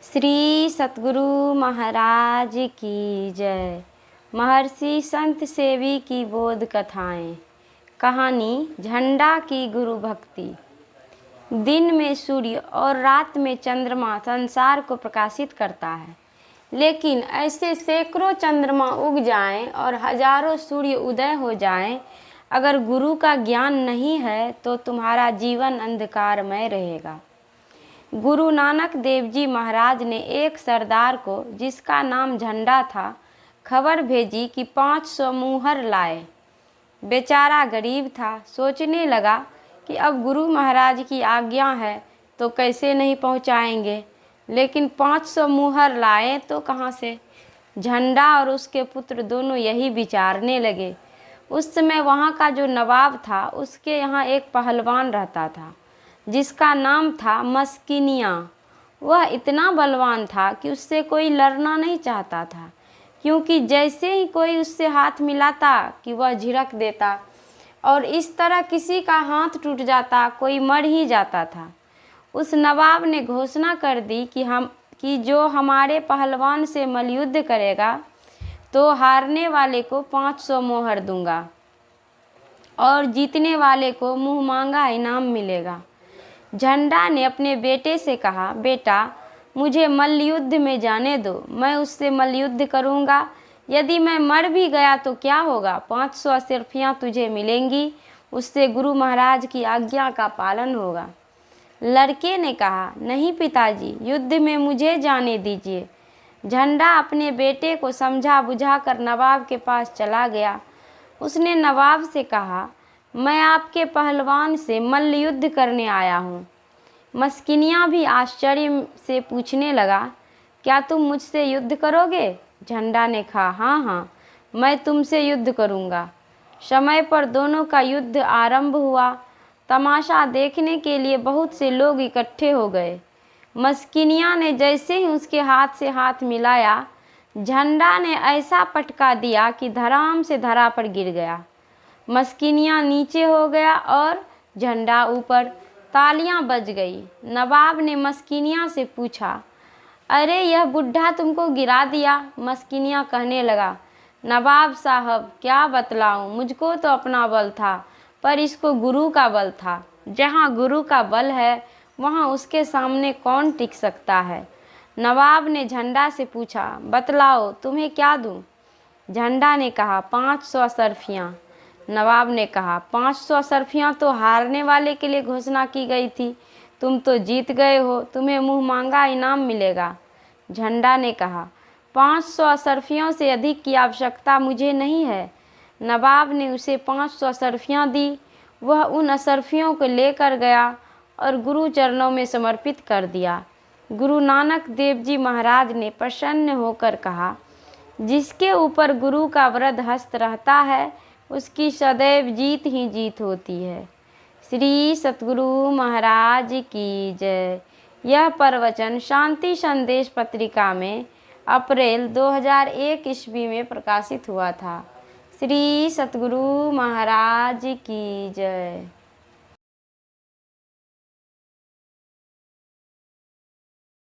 श्री सतगुरु महाराज की जय। महर्षि संत सेवी की बोध कथाएं। कहानी झंडा की गुरु भक्ति। दिन में सूर्य और रात में चंद्रमा संसार को प्रकाशित करता है, लेकिन ऐसे सैकड़ों चंद्रमा उग जाएं और हजारों सूर्य उदय हो जाएं, अगर गुरु का ज्ञान नहीं है तो तुम्हारा जीवन अंधकारमय रहेगा। गुरु नानक देव जी महाराज ने एक सरदार को, जिसका नाम झंडा था, खबर भेजी कि 500 मुहर लाए। बेचारा गरीब था, सोचने लगा कि अब गुरु महाराज की आज्ञा है तो कैसे नहीं पहुंचाएंगे, लेकिन 500 मुहर लाए तो कहाँ से। झंडा और उसके पुत्र दोनों यही विचारने लगे। उस समय वहाँ का जो नवाब था, उसके यहाँ एक पहलवान रहता था, जिसका नाम था मस्किनिया। वह इतना बलवान था कि उससे कोई लड़ना नहीं चाहता था, क्योंकि जैसे ही कोई उससे हाथ मिलाता कि वह झिड़क देता, और इस तरह किसी का हाथ टूट जाता, कोई मर ही जाता था। उस नवाब ने घोषणा कर दी कि जो हमारे पहलवान से मल्लयुद्ध करेगा तो हारने वाले को 500 मोहर दूंगा और जीतने वाले को मुँह मांगा इनाम मिलेगा। झंडा ने अपने बेटे से कहा, बेटा मुझे मल्लयुद्ध में जाने दो, मैं उससे मल्लयुद्ध करूंगा। यदि मैं मर भी गया तो क्या होगा, 500 अशर्फियाँ तुझे मिलेंगी, उससे गुरु महाराज की आज्ञा का पालन होगा। लड़के ने कहा, नहीं पिताजी, युद्ध में मुझे जाने दीजिए। झंडा अपने बेटे को समझा बुझा कर नवाब के पास चला गया। उसने नवाब से कहा, मैं आपके पहलवान से मल्लयुद्ध करने आया हूँ। मस्किनिया भी आश्चर्य से पूछने लगा, क्या तुम मुझसे युद्ध करोगे? झंडा ने कहा, हाँ हाँ, मैं तुमसे युद्ध करूँगा। समय पर दोनों का युद्ध आरंभ हुआ। तमाशा देखने के लिए बहुत से लोग इकट्ठे हो गए। मस्किनिया ने जैसे ही उसके हाथ से हाथ मिलाया, झंडा ने ऐसा पटका दिया कि धड़ाम से धरा पर गिर गया। मस्किनिया नीचे हो गया और झंडा ऊपर। तालियां बज गई। नवाब ने मस्किनिया से पूछा, अरे यह बुढ़ा तुमको गिरा दिया? मस्किनिया कहने लगा, नवाब साहब क्या बतलाऊं, मुझको तो अपना बल था, पर इसको गुरु का बल था। जहां गुरु का बल है वहां उसके सामने कौन टिक सकता है। नवाब ने झंडा से पूछा, बतलाओ तुम्हें क्या दूं? झंडा ने कहा, 500 अशर्फियाँ। नवाब ने कहा, 500 अशर्फियाँ तो हारने वाले के लिए घोषणा की गई थी, तुम तो जीत गए हो, तुम्हें मुँह मांगा इनाम मिलेगा। झंडा ने कहा, 500 अशर्फियों से अधिक की आवश्यकता मुझे नहीं है। नवाब ने उसे 500 अशर्फियाँ दी। वह उन अशर्फियों को लेकर गया और गुरु चरणों में समर्पित कर दिया। गुरु नानक देव जी महाराज ने प्रसन्न होकर कहा, जिसके ऊपर गुरु का वरद हस्त रहता है उसकी सदैव जीत ही जीत होती है। श्री सतगुरु महाराज की जय। यह प्रवचन शांति संदेश पत्रिका में अप्रैल 2001 ईस्वी में प्रकाशित हुआ था। श्री सतगुरु महाराज की जय।